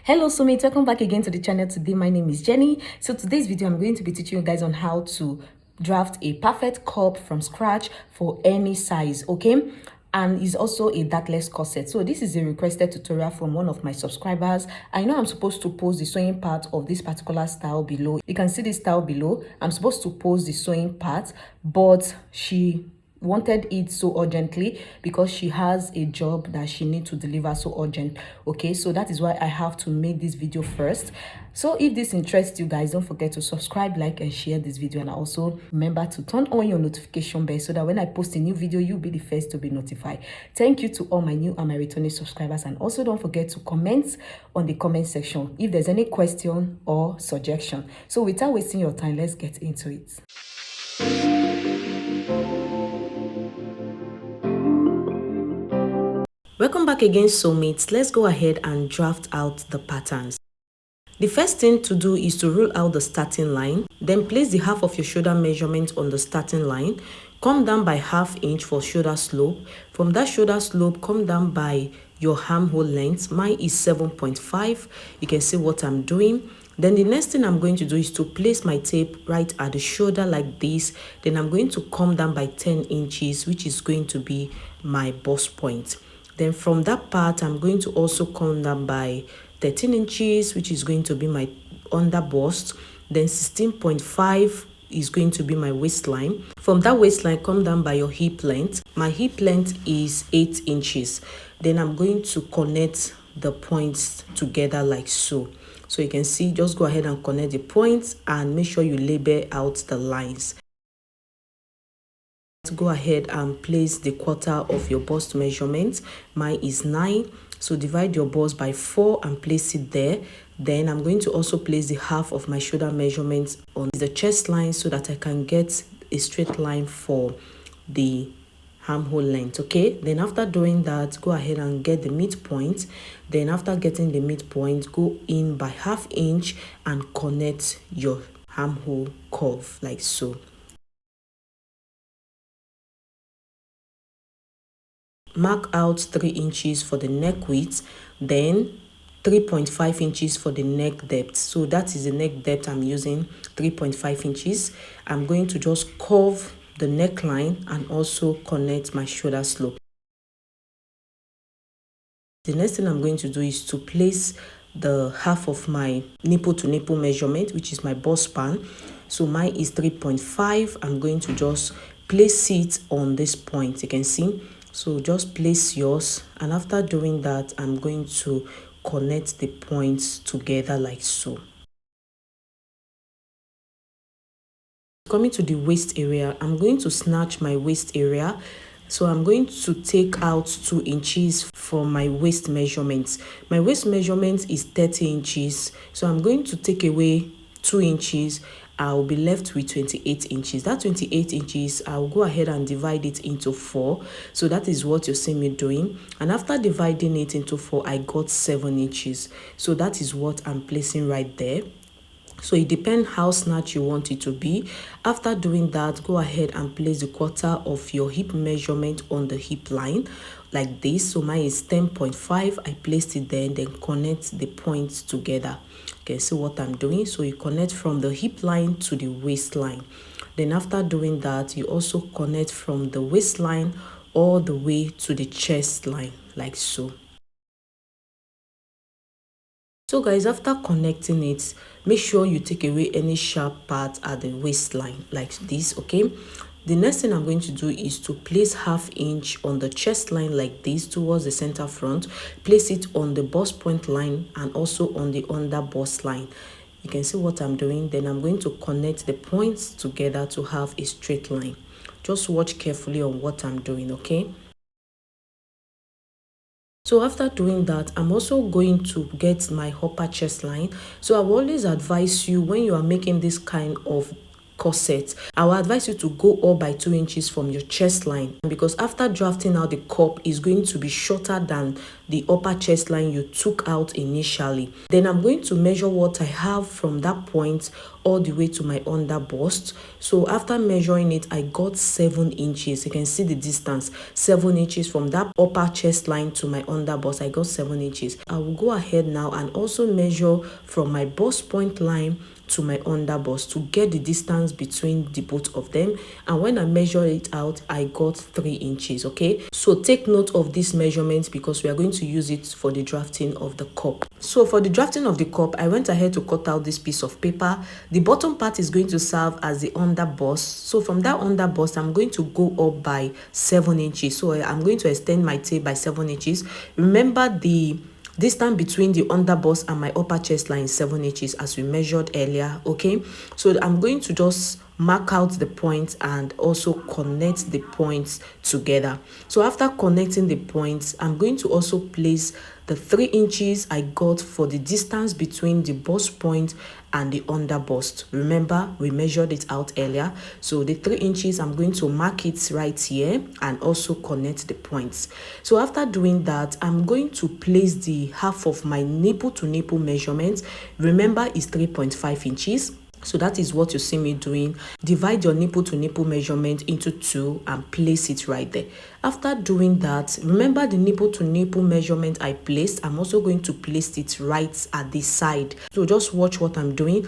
Hello soulmates, welcome back again to the channel. Today my name is Jenny. So today's video I'm going to be teaching you guys on how to draft a perfect cup from scratch for any size, okay? And it's also a dartless corset. So this is a requested tutorial from one of my subscribers. I know I'm supposed to post the sewing part of this particular style below. You can see this style below. I'm supposed to post the sewing part, but she wanted it so urgently because she has a job that she needs to deliver so urgent. Okay, so that is why I have to make this video first. So if this interests you guys, don't forget to subscribe, like and share this video, and also remember to turn on your notification bell so that when I post a new video you'll be the first to be notified. Thank you to all my new and my returning subscribers, and also don't forget to comment on the comment section if there's any question or suggestion. So without wasting your time, let's get into it. Welcome back again, soulmates. Let's go ahead and draft out the patterns. The first thing to do is to rule out the starting line, then place the half of your shoulder measurement on the starting line, come down by ½ inch for shoulder slope. From that shoulder slope, come down by your armhole length. Mine is 7.5. You can see what I'm doing. Then the next thing I'm going to do is to place my tape right at the shoulder like this. Then I'm going to come down by 10 inches, which is going to be my bust point. Then from that part, I'm going to also come down by 13 inches, which is going to be my under bust. Then 16.5 is going to be my waistline. From that waistline, come down by your hip length. My hip length is 8 inches. Then I'm going to connect the points together like so. So you can see, just go ahead and connect the points and make sure you label out the lines. Go ahead and place the quarter of your bust measurement. Mine is 9, so divide your bust by 4 and place it there. Then I'm going to also place the half of my shoulder measurement on the chest line so that I can get a straight line for the armhole length. Okay, then after doing that, go ahead and get the midpoint. Then after getting the midpoint, go in by ½ inch and connect your armhole curve like so. Mark out 3 inches for the neck width, then 3.5 inches for the neck depth. So that is the neck depth I'm using, 3.5 inches. I'm going to just curve the neckline and also connect my shoulder slope. The next thing I'm going to do is to place the half of my nipple to nipple measurement, which is my bust span. So mine is 3.5. I'm going to just place it on this point. You can see. So just place yours, and after doing that, I'm going to connect the points together like so. Coming to the waist area, I'm going to snatch my waist area. So I'm going to take out 2 inches from my waist measurements. My waist measurement is 30 inches. So I'm going to take away 2 inches. I'll be left with 28 inches. That 28 inches, I'll go ahead and divide it into 4. So that is what you see me doing. And after dividing it into 4, I got 7 inches. So that is what I'm placing right there. So it depends how snatch you want it to be. After doing that, go ahead and place the quarter of your hip measurement on the hip line like this. So mine is 10.5. I placed it there and then connect the points together. You can see what I'm doing. So you connect from the hip line to the waistline. Then after doing that, you also connect from the waistline all the way to the chest line like so. So guys, after connecting it, make sure you take away any sharp part at the waistline like this. Okay, the next thing I'm going to do is to place ½ inch on the chest line like this towards the center front. Place it on the bust point line and also on the under bust line. You can see what I'm doing. Then I'm going to connect the points together to have a straight line. Just watch carefully on what I'm doing. Okay, so after doing that, I'm also going to get my upper chest line. So I will always advise you, when you are making this kind of corset, I will advise you to go up by 2 inches from your chest line, because after drafting out the cup is going to be shorter than the upper chest line you took out initially. Then I'm going to measure what I have from that point all the way to my under bust. So after measuring it, I got 7 inches. You can see the distance, 7 inches from that upper chest line to my under bust. I got 7 inches. I will go ahead now and also measure from my bust point line to my under bust to get the distance between the both of them. And when I measure it out, I got 3 inches. Okay, so take note of this measurement because we are going to use it for the drafting of the cup. So for the drafting of the cup, I went ahead to cut out this piece of paper. The bottom part is going to serve as the under bust. So from that under bust, I'm going to go up by 7 inches. So I'm going to extend my tape by 7 inches. Remember, the distance between the under bust and my upper chest line is 7 inches as we measured earlier. Okay, so I'm going to just mark out the points and also connect the points together. So after connecting the points, I'm going to also place the 3 inches I got for the distance between the bust point and the under bust. Remember, we measured it out earlier. So the 3 inches, I'm going to mark it right here and also connect the points. So after doing that, I'm going to place the half of my nipple to nipple measurement. Remember, it's 3.5 inches. So that is what you see me doing. Divide your nipple to nipple measurement into 2 and place it right there. After doing that, remember the nipple to nipple measurement I placed. I'm also going to place it right at the side. So just watch what I'm doing.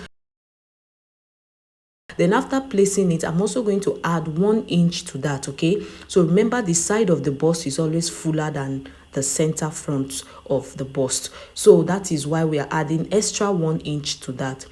Then after placing it, I'm also going to add 1 inch to that. Okay, so remember the side of the bust is always fuller than the center front of the bust. So that is why we are adding extra 1 inch to that.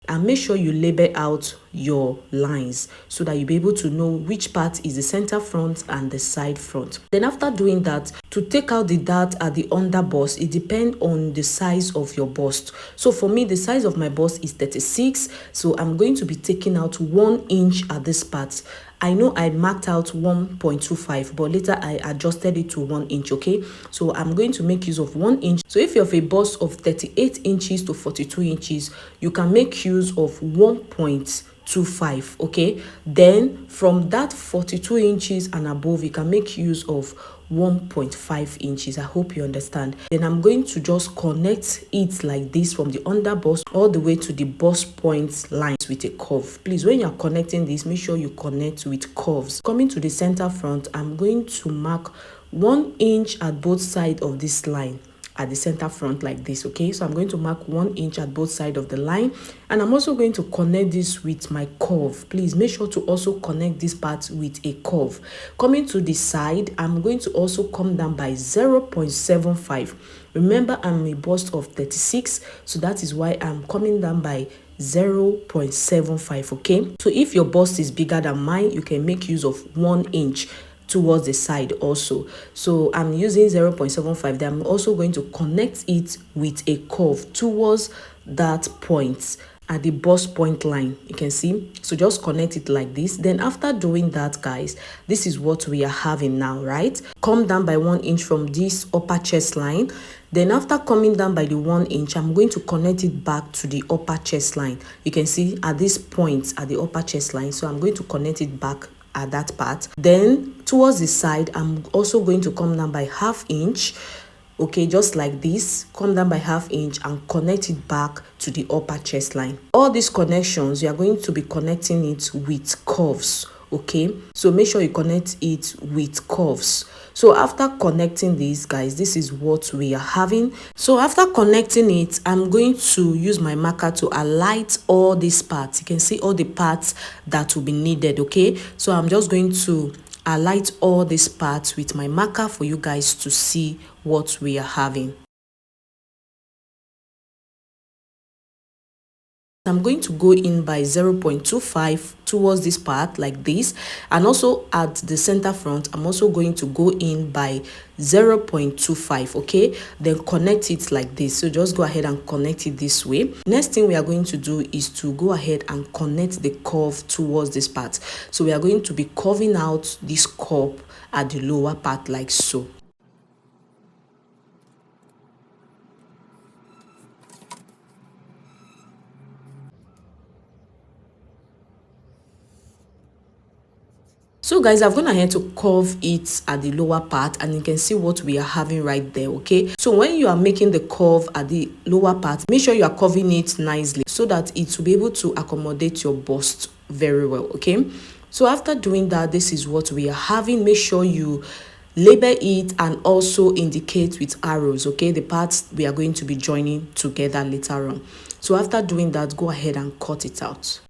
And make sure you label out your lines so that you'll be able to know which part is the center front and the side front. Then after doing that, to take out the dart at the under bust, it depends on the size of your bust. So for me, the size of my bust is 36. So I'm going to be taking out 1 inch at this part. I know I marked out 1.25, but later I adjusted it to 1 inch. Okay, so I'm going to make use of 1 inch. So if you have a bust of 38 inches to 42 inches, you can make use of 1.25. Okay, then from that 42 inches and above, you can make use of 1.5 inches. I hope you understand. Then I'm going to just connect it like this from the under bust all the way to the bust point lines with a curve. Please, when you're connecting this, make sure you connect with curves. Coming to the center front, I'm going to mark 1 inch at both sides of this line at the center front like this. Okay, so I'm going to mark 1 inch at both sides of the line, and I'm also going to connect this with my curve. Please make sure to also connect this part with a curve. Coming to the side, I'm going to also come down by 0.75. remember, I'm a bust of 36, so that is why I'm coming down by 0.75. okay, so if your bust is bigger than mine, you can make use of 1 inch towards the side also. So I'm using 0.75. then I'm also going to connect it with a curve towards that point at the bust point line. You can see, so just connect it like this. Then after doing that, guys, this is what we are having now, right? Come down by 1 inch from this upper chest line. Then after coming down by the 1 inch, I'm going to connect it back to the upper chest line. You can see at this point at the upper chest line, so I'm going to connect it back at that part. Then towards the side, I'm also going to come down by ½ inch. Okay, just like this, come down by ½ inch and connect it back to the upper chest line. All these connections, you are going to be connecting it with curves. Okay, so make sure you connect it with curves. So after connecting these, guys, this is what we are having. So after connecting it, I'm going to use my marker to highlight all these parts. You can see all the parts that will be needed. Okay, so I'm just going to highlight all these parts with my marker for you guys to see what we are having. I'm going to go in by 0.25 towards this part like this, and also at the center front, I'm also going to go in by 0.25. okay, then connect it like this. So just go ahead and connect it this way. Next thing we are going to do is to go ahead and connect the curve towards this part. So we are going to be curving out this cup at the lower part like so. So guys, I've gone ahead to curve it at the lower part, and you can see what we are having right there. Okay, so when you are making the curve at the lower part, make sure you are curving it nicely so that it will be able to accommodate your bust very well. Okay, so after doing that, this is what we are having. Make sure you label it and also indicate with arrows, okay, the parts we are going to be joining together later on. So after doing that, go ahead and cut it out.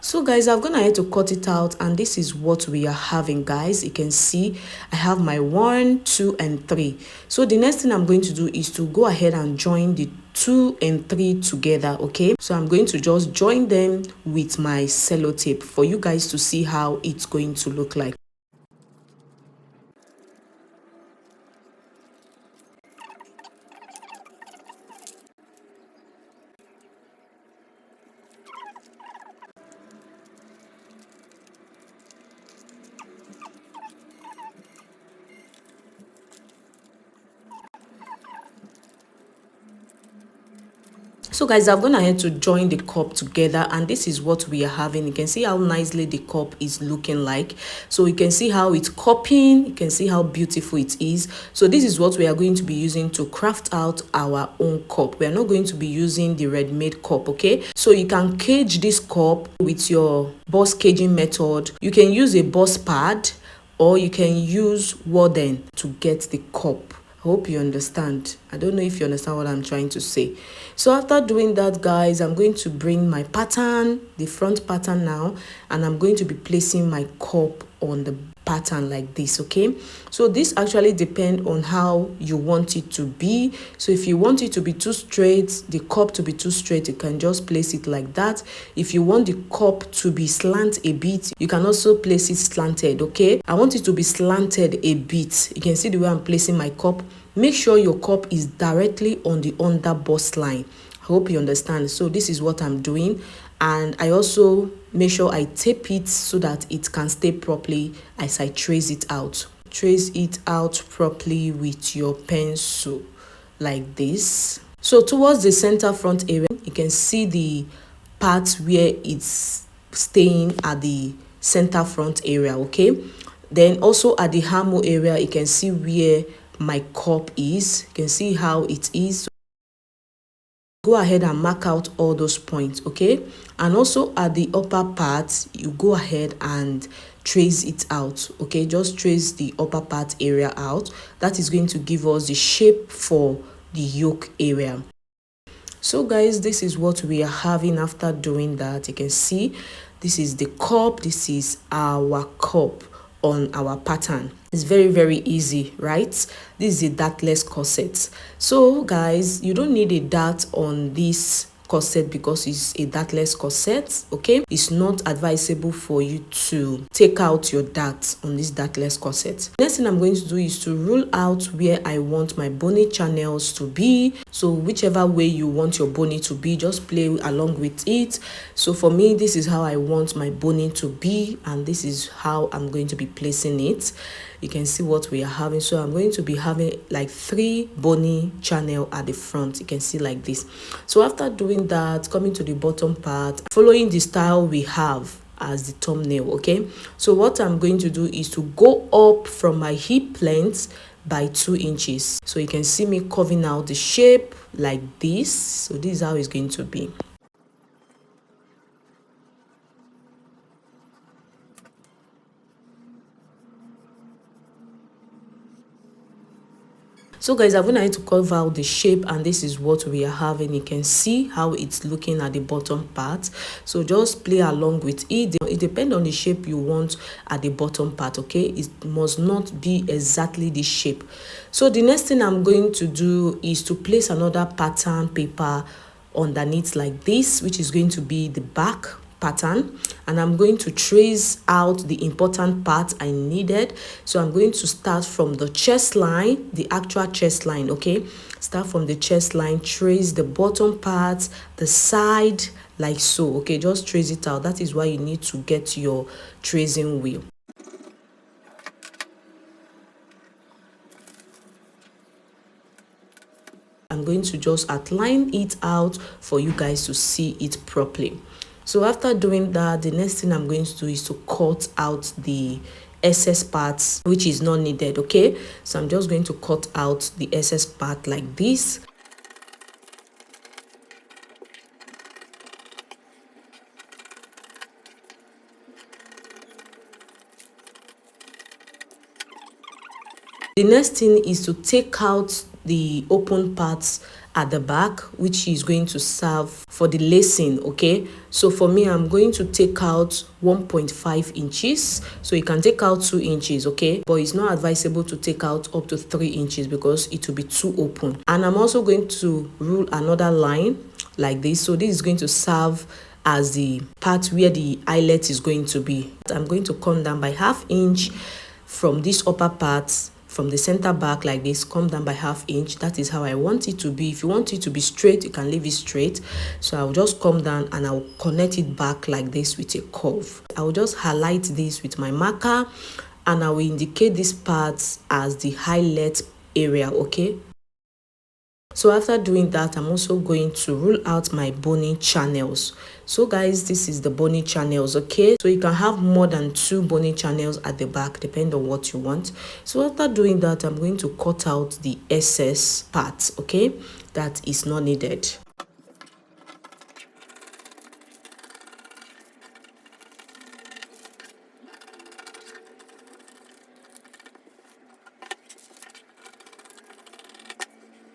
So guys, I've gone ahead to cut it out, and this is what we are having, guys. You can see I have my 1, 2 and 3. So the next thing I'm going to do is to go ahead and join the 2 and 3 together. Okay, so I'm going to just join them with my sellotape for you guys to see how it's going to look like. So guys, I've gone ahead to join the cup together, and this is what we are having. You can see how nicely the cup is looking like. So you can see how it's cupping, you can see how beautiful it is. So this is what we are going to be using to craft out our own cup. We are not going to be using the ready-made cup. Okay, so you can cage this cup with your bust caging method. You can use a bust pad, or you can use warden to get the cup. I hope you understand. I don't know if you understand what I'm trying to say. So after doing that, guys, I'm going to bring my pattern, the front pattern now, and I'm going to be placing my cup on the pattern like this. Okay, so this actually depends on how you want it to be. So if you want it to be too straight, the cup to be too straight, you can just place it like that. If you want the cup to be slant a bit, you can also place it slanted. Okay, I want it to be slanted a bit. You can see the way I'm placing my cup. Make sure your cup is directly on the under bust line. I hope you understand. So this is what I'm doing, and I also make sure I tape it so that it can stay properly as I trace it out. Trace it out properly with your pencil like this. So towards the center front area, you can see the part where it's staying at the center front area. Okay, then also at the armhole area, you can see where my cup is. You can see how it is. Go ahead and mark out all those points. Okay, and also at the upper part, you go ahead and trace it out. Okay, just trace the upper part area out. That is going to give us the shape for the yoke area. So guys, this is what we are having after doing that. You can see this is the cup, this is our cup on our pattern. It's very easy, right? This is a dartless corset. So guys, you don't need a dart on this corset because it's a dartless corset. Okay, it's not advisable for you to take out your dart on this dartless corset. Next thing I'm going to do is to rule out where I want my bonnet channels to be. So whichever way you want your bonnet to be, just play along with it. So for me, this is how I want my bonnet to be, and this is how I'm going to be placing it. You can see what we are having. So I'm going to be having like 3 bonnet channel at the front. You can see like this. So after doing that, coming to the bottom part, following the style we have as the thumbnail. Okay, so what I'm going to do is to go up from my hip length by 2 inches. So you can see me curving out the shape like this. So this is how it's going to be. So guys, I'm going to curve out the shape, and this is what we are having. You can see how it's looking at the bottom part. So just play along with it. It depends on the shape you want at the bottom part. Okay, it must not be exactly the shape. So the next thing I'm going to do is to place another pattern paper underneath like this, which is going to be the back pattern, and I'm going to trace out the important part I needed. So I'm going to start from the chest line, the actual chest line. Okay, start from the chest line, trace the bottom part, the side like so. Okay, just trace it out. That is why you need to get your tracing wheel. I'm going to just outline it out for you guys to see it properly. So after doing that, the next thing I'm going to do is to cut out the excess parts which is not needed. Okay, so I'm just going to cut out the excess part like this. The next thing is to take out the open parts at the back, which is going to serve for the lacing. Okay, so for me, I'm going to take out 1.5 inches. So you can take out 2 inches, okay, but it's not advisable to take out up to 3 inches because it will be too open. And I'm also going to rule another line like this. So this is going to serve as the part where the eyelet is going to be. I'm going to come down by ½ inch from this upper part, from the center back like this, come down by ½ inch. That is how I want it to be. If you want it to be straight, you can leave it straight. So I'll just come down and I'll connect it back like this with a curve. I'll just highlight this with my marker and I will indicate this part as the eyelet area. Okay, so after doing that, I'm also going to rule out my boning channels. So guys, this is the boning channels. Okay, so you can have more than 2 boning channels at the back depending on what you want. So after doing that, I'm going to cut out the excess parts, okay, that is not needed.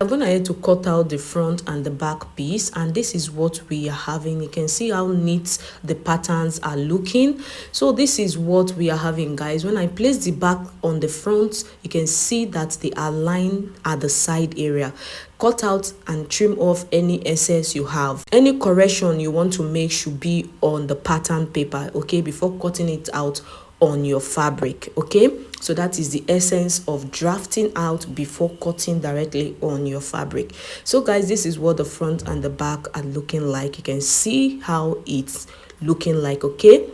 I'm going ahead to cut out the front and the back piece, and this is what we are having. You can see how neat the patterns are looking. So this is what we are having, guys. When I place the back on the front, you can see that they are lined at the side area. Cut out and trim off any excess you have. Any correction you want to make should be on the pattern paper, okay, before cutting it out on your fabric. Okay, so that is the essence of drafting out before cutting directly on your fabric. So guys, this is what the front and the back are looking like. You can see how it's looking like. Okay,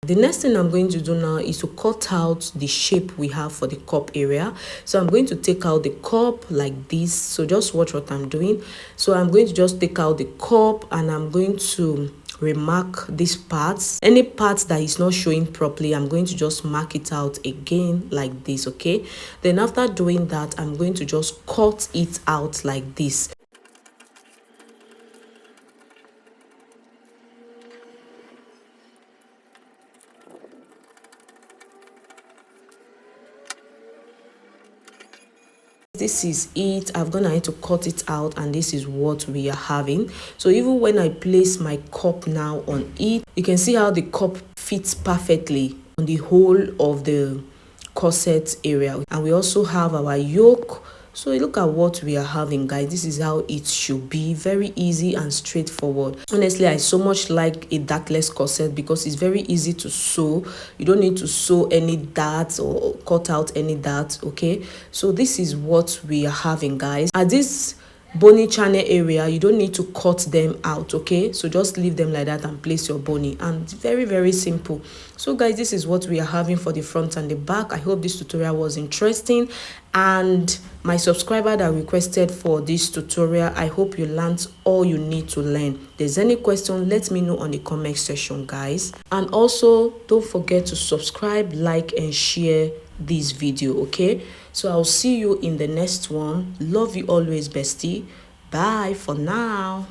the next thing I'm going to do now is to cut out the shape we have for the cup area. So I'm going to take out the cup like this. So just watch what I'm doing. So I'm going to just take out the cup and I'm going to remark these parts. Any parts that is not showing properly, I'm going to just mark it out again like this. Okay, then after doing that, I'm going to just cut it out like this. This is it. I've gone ahead to cut it out and this is what we are having. So even when I place my cup now on it, you can see how the cup fits perfectly on the whole of the corset area. And we also have our yoke. So look at what we are having, guys. This is how it should be. Very easy and straightforward. Honestly, I so much like a dartless corset because it's very easy to sew. You don't need to sew any darts or cut out any darts. Okay, so this is what we are having, guys. At this bony channel area, you don't need to cut them out. Okay, so just leave them like that and place your bony, and very, very simple. So guys, this is what we are having for the front and the back. I hope this tutorial was interesting, and my subscriber that requested for this tutorial, I hope you learned all you need to learn. If there's any question, let me know on the comment section, guys. And also don't forget to subscribe, like and share this video. Okay, so I'll see you in the next one. Love you always, bestie. Bye for now.